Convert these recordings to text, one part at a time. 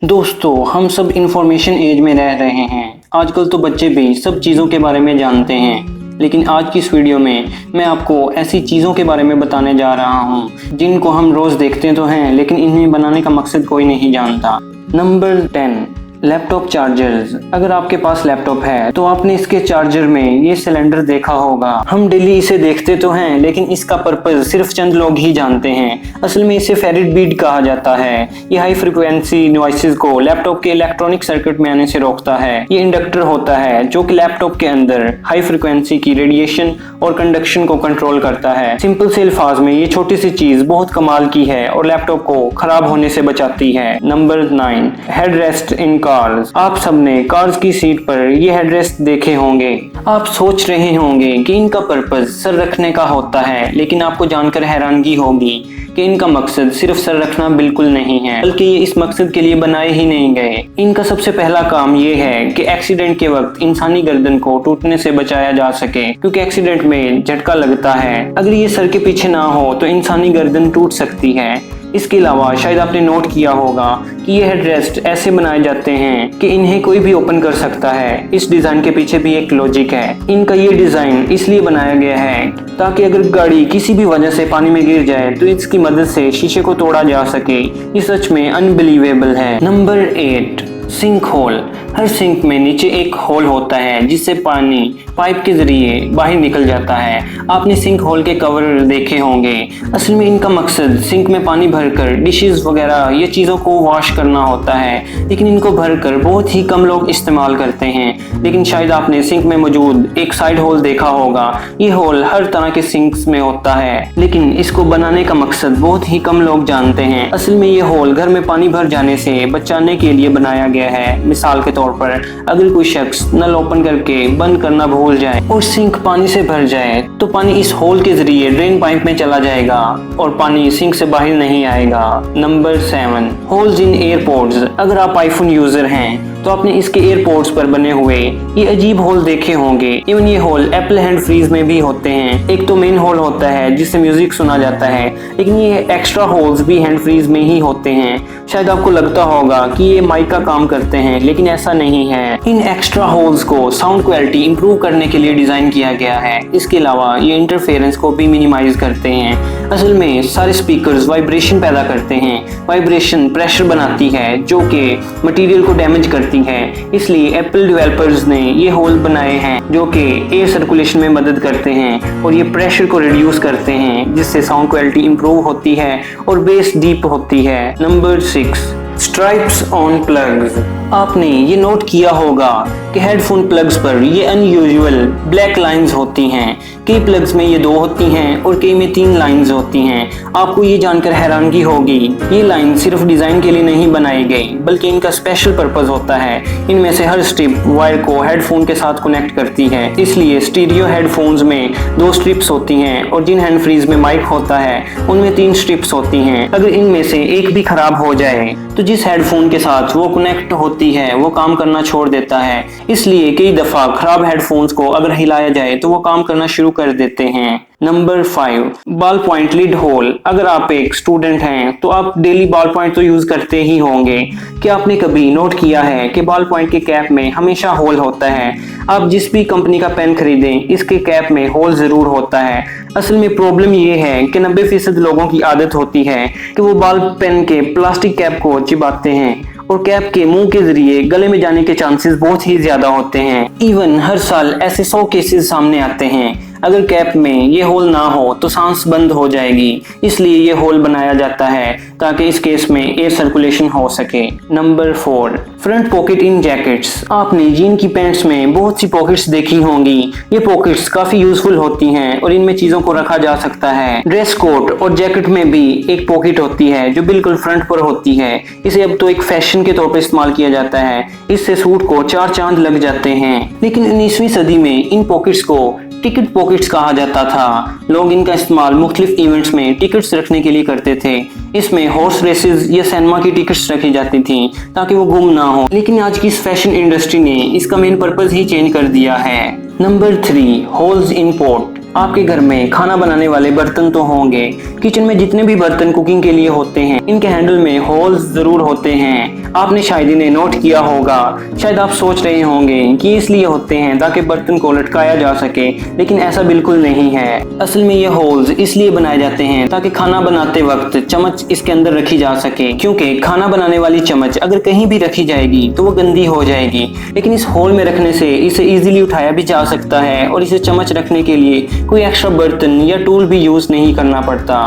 दोस्तों, हम सब इंफॉर्मेशन एज में रह रहे हैं। आजकल तो बच्चे भी सब चीज़ों के बारे में जानते हैं, लेकिन आज की इस वीडियो में मैं आपको ऐसी चीज़ों के बारे में बताने जा रहा हूँ जिनको हम रोज़ देखते तो हैं, लेकिन इन्हें बनाने का मकसद कोई नहीं जानता। Number 10, laptop chargers. अगर आपके पास लैपटॉप है तो आपने इसके चार्जर में ये सिलेंडर देखा होगा। हम डेली इसे देखते तो हैं, लेकिन इसका पर्पस सिर्फ चंद लोग ही जानते हैं। असल में इसे फेरिट बीड कहा जाता है। ये हाई फ्रिक्वेंसी नॉइसेस को लैपटॉप के इलेक्ट्रॉनिक सर्किट में आने से रोकता है। ये इंडक्टर होता है जो कि लैपटॉप के अंदर हाई फ्रिक्वेंसी की रेडिएशन और कंडक्शन को कंट्रोल करता है। सिंपल से अल्फाज में ये छोटी सी चीज बहुत कमाल की है और लैपटॉप को खराब होने से बचाती है। नंबर 9, हेडरेस्ट इन कार्स। आप सबने कार्स की सीट पर ये हेडरेस्ट देखे होंगे। आप सोच रहे होंगे कि इनका पर्पस सर रखने का होता है, लेकिन आपको जानकर हैरानगी होगी कि इनका मकसद सिर्फ सर रखना बिल्कुल नहीं है, बल्कि ये इस मकसद के लिए बनाए ही नहीं गए। इनका सबसे पहला काम ये है कि एक्सीडेंट के वक्त इंसानी गर्दन को टूटने से बचाया जा सके, क्योंकि एक्सीडेंट में झटका लगता है। अगर ये सर के पीछे ना हो तो इंसानी गर्दन टूट सकती है। इसके अलावा शायद आपने नोट किया होगा कि ये हेडरेस्ट ऐसे बनाए जाते हैं कि इन्हें कोई भी ओपन कर सकता है। इस डिजाइन के पीछे भी एक लॉजिक है। इनका ये डिजाइन इसलिए बनाया गया है ताकि अगर गाड़ी किसी भी वजह से पानी में गिर जाए तो इसकी मदद से शीशे को तोड़ा जा सके। ये सच में अनबिलीवेबल है। Number 8, sink hole. हर सिंक में नीचे एक होल होता है जिससे पानी पाइप के जरिए बाहर निकल जाता है। आपने सिंक होल के कवर देखे होंगे। असल में इनका मकसद सिंक में पानी भरकर डिशेस वगैरह ये चीज़ों को वॉश करना होता है, लेकिन इनको भरकर बहुत ही कम लोग इस्तेमाल करते हैं। लेकिन शायद आपने सिंक में मौजूद एक साइड होल देखा होगा। ये होल हर तरह के सिंक्स में होता है, लेकिन इसको बनाने का मकसद बहुत ही कम लोग जानते हैं। असल में ये होल घर में पानी भर जाने से बचाने के लिए बनाया गया है। मिसाल के तौर पर अगर कोई शख्स नल ओपन करके बंद करना भूल जाए और सिंक पानी से भर जाए तो पानी इस होल के जरिए ड्रेन पाइप में चला जाएगा और पानी सिंक से बाहर नहीं आएगा। Number 7, holes in airports. अगर आप आईफोन यूजर हैं तो आपने इसके एयरपोर्ट्स पर बने हुए ये अजीब होल देखे होंगे। इवन ये होल एप्पल हैंड फ्रीज में भी होते हैं। एक तो मेन होल होता है जिससे म्यूजिक सुना जाता है, लेकिन ये एक्स्ट्रा होल्स भी हैंड फ्रीज में ही होते हैं। शायद आपको लगता होगा कि ये माइक का काम करते हैं, लेकिन ऐसा नहीं है। इन एक्स्ट्रा होल्स को साउंड क्वालिटी इंप्रूव करने के लिए डिजाइन किया गया है। इसके अलावा ये इंटरफेरेंस को भी मिनिमाइज करते हैं। असल में सारे स्पीकर्स वाइब्रेशन पैदा करते हैं। वाइब्रेशन प्रेशर बनाती है जो कि मटेरियल को डैमेज करती है। इसलिए एप्पल डेवलपर्स ने ये होल बनाए हैं जो कि एयर सर्कुलेशन में मदद करते हैं और ये प्रेशर को रिड्यूस करते हैं, जिससे साउंड क्वालिटी इंप्रूव होती है और बेस डीप होती है। Number 6, stripes on plugs. आपने ये नोट किया होगा कि हेडफोन प्लग्स पर ये अनयूजुअल ब्लैक लाइंस होती हैं। कई प्लग्स में ये 2 होती हैं और कई में 3 लाइंस होती हैं। आपको ये जानकर हैरानगी होगी, ये लाइन सिर्फ डिजाइन के लिए नहीं बनाई गई, बल्कि इनका स्पेशल पर्पस होता है। इनमें से हर स्ट्रिप वायर को हेडफोन के साथ कनेक्ट करती है। इसलिए स्टीरियो हेडफोन्स में 2 स्ट्रिप्स होती हैं और जिन हैंड फ्रीज में माइक होता है उनमें 3 स्ट्रिप्स होती हैं। अगर इनमें से एक भी खराब हो जाए तो जिस हेडफोन के साथ वो कनेक्ट होती है वो काम करना छोड़ देता है। इसलिए कई दफा खराब हेडफोन्स को अगर हिलाया जाए तो वो काम करना शुरू कर देते हैं। Number 5, ball point lid hole. अगर आप एक स्टूडेंट हैं तो आप डेली बॉल पॉइंट तो यूज करते ही होंगे। क्या आपने कभी नोट किया है कि बॉल पॉइंट के कैप में हमेशा होल होता है? आप जिस भी कंपनी का पेन खरीदें इसके कैप में होल जरूर होता है। असल में प्रॉब्लम ये है कि 90% लोगों की आदत होती है कि वो बॉल पेन के प्लास्टिक कैप को चिबाते हैं और कैप के मुंह के जरिए गले में जाने के चांसेस बहुत ही ज्यादा होते हैं। इवन हर साल ऐसे 100 केसेस सामने आते हैं। अगर कैप में ये होल ना हो तो सांस बंद हो जाएगी, इसलिए ये होल बनाया जाता है ताकि इस केस में एयर सर्कुलेशन हो सके। नंबर 4, फ्रंट पॉकेट इन जैकेट्स। आपने जीन की पैंट्स में बहुत सी पॉकेट्स देखी होंगी। ये पॉकेट्स काफी यूजफुल होती हैं और इनमें चीजों को रखा जा सकता है। ड्रेस कोट और जैकेट में भी एक पॉकेट होती है जो बिल्कुल फ्रंट पर होती है। इसे अब तो एक फैशन के तौर पर इस्तेमाल किया जाता है। इससे सूट को 4 चांद लग जाते हैं। लेकिन 19वीं सदी में इन पॉकेट्स को टिकट पॉकेट्स कहा जाता था। लोग इनका इस्तेमाल मुख्तलिफ इवेंट्स में टिकट्स रखने के लिए करते थे। इसमें हॉर्स रेसेस या सिनेमा की टिकट्स रखी जाती थी ताकि वो गुम ना हो। लेकिन आज की इस फैशन इंडस्ट्री ने इसका मेन पर्पस ही चेंज कर दिया है। Number 3, holes in port. आपके घर में खाना बनाने वाले बर्तन तो होंगे। किचन में जितने भी बर्तन कुकिंग के लिए होते हैं, इनके हैंडल में होल्स जरूर होते हैं। आपने शायद इन्हें नोट किया होगा। शायद आप सोच रहे होंगे कि इसलिए होते हैं ताकि बर्तन को लटकाया जा सके, लेकिन ऐसा बिल्कुल नहीं है। असल में ये होल्स इसलिए बनाए जाते हैं ताकि खाना बनाते वक्त चम्मच इसके अंदर रखी जा सके, क्योंकि खाना बनाने वाली चम्मच अगर कहीं भी रखी जाएगी तो वो गंदी हो जाएगी। लेकिन इस होल में रखने से इसे इजीली उठाया भी जा सकता है और इसे चम्मच रखने के लिए कोई एक्स्ट्रा बर्तन या टूल भी यूज नहीं करना पड़ता।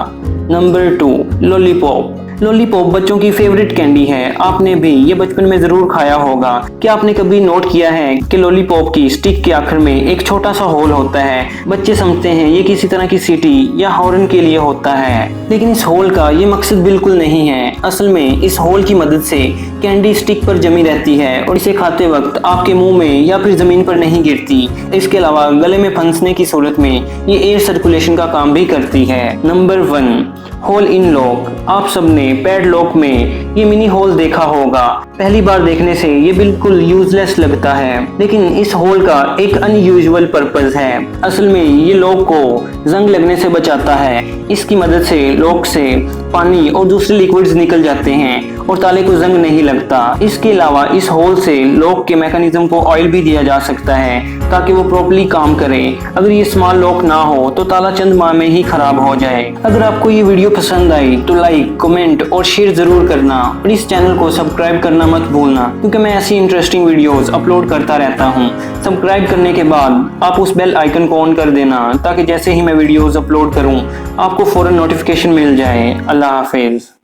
Number 2, lollipop. लॉलीपॉप बच्चों की फेवरेट कैंडी है। आपने भी ये बचपन में जरूर खाया होगा। क्या आपने कभी नोट किया है कि लॉलीपॉप की स्टिक के आखिर में एक छोटा सा होल होता है? बच्चे समझते हैं ये किसी तरह की सीटी या हॉर्न के लिए होता है, लेकिन इस होल का ये मकसद बिल्कुल नहीं है। असल में इस होल की मदद से कैंडी स्टिक पर जमी रहती है और इसे खाते वक्त आपके मुंह में या फिर जमीन पर नहीं गिरती। इसके अलावा गले में फंसने की सूरत में ये एयर सर्कुलेशन का काम भी करती है। Number 1, hole in lock. आप सबने पैड लॉक में ये मिनी होल देखा होगा। पहली बार देखने से ये बिल्कुल यूजलेस लगता है, लेकिन इस होल का एक अनयूजुअल पर्पस है। असल में ये लॉक को जंग लगने से बचाता है। इसकी मदद से लॉक से पानी और दूसरे लिक्विड्स निकल जाते हैं और ताले को जंग नहीं लगता। इसके अलावा इस होल से लॉक के मैकेनिज्म को ऑयल भी दिया जा सकता है ताकि वो प्रॉपर्ली काम करे। अगर ये स्मॉल लॉक ना हो तो ताला चंद माह में ही खराब हो जाए। अगर आपको ये वीडियो पसंद आई तो लाइक, कमेंट और शेयर जरूर करना और इस चैनल को सब्सक्राइब करना मत भूलना, क्योंकि मैं ऐसी इंटरेस्टिंग वीडियोस अपलोड करता रहता हूँ। सब्सक्राइब करने के बाद आप उस बेल आइकन को ऑन कर देना ताकि जैसे ही मैं वीडियोस अपलोड करूँ आपको फौरन नोटिफिकेशन मिल जाए। अल्लाह हाफिज।